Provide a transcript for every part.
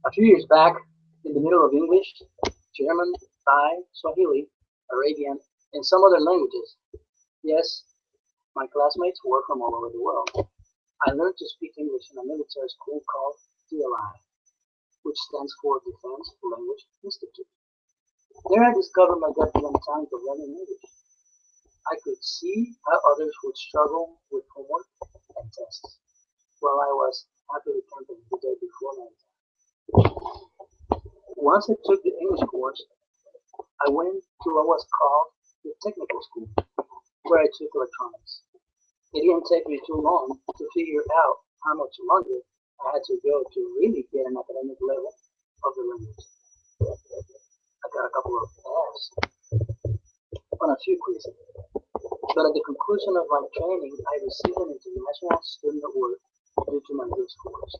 A few years back, in the middle of English, German, Thai, Swahili, Arabian, and some other languages. Yes, my classmates were from all over the world. I learned to speak English in a military school called DLI, which stands for Defense Language Institute. There I discovered my God-given talent of learning English. I could see how others would struggle with homework and tests, while I was happily camping the day before my exam. Once I took the English course, I went to what was called the technical school, where I took electronics. It didn't take me too long to figure out how much longer I had to go to really get an academic level of the language. I got a couple of F's on a few quizzes, but at the conclusion of my training, I received an International Student Award due to my good scores.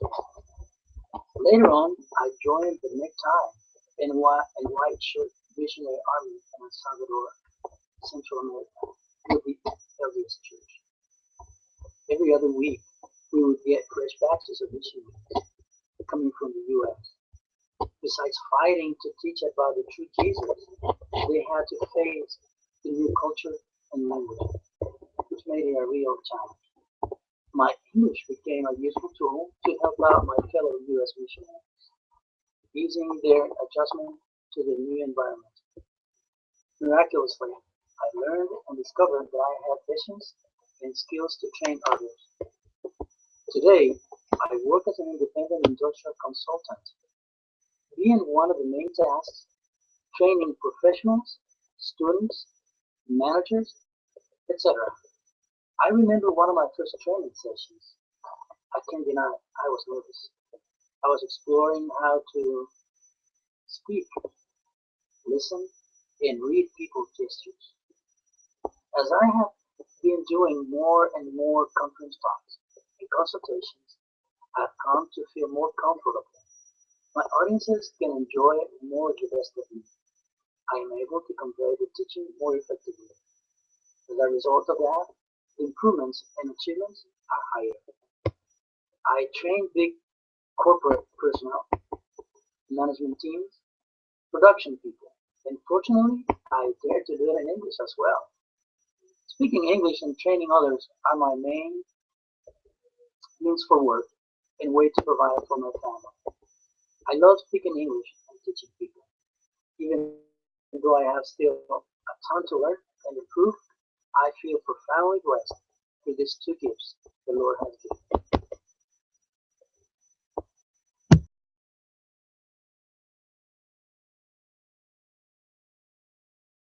Later on, I joined the necktie and white shirt missionary army in El Salvador, Central America, with the LDS Church. Every other week, we would get fresh batches of missionaries coming from the U.S. Besides fighting to teach about the true Jesus, they had to face the new culture and language, which made it a real challenge. My English became a useful tool to help out my fellow U.S. missionaries, easing their adjustment to the new environment. Miraculously, I learned and discovered that I had patience and skills to train others. Today, I work as an independent industrial consultant, being one of the main tasks training professionals, students, managers, etc. I remember one of my first training sessions. I can't deny I was nervous. I was exploring how to speak, listen, and read people's gestures. As I have been doing more and more conference talks and consultations, I've come to feel more comfortable. My audiences can enjoy more the best of me. I am able to convey the teaching more effectively. As a result of that, the improvements and achievements are higher. I train big corporate personnel, management teams, production people, and fortunately, I dare to do it in English as well. Speaking English and training others are my main means for work and way to provide for my family. I love speaking English and teaching people. Even though I have still a ton to learn and improve, I feel profoundly blessed with these two gifts the Lord has given.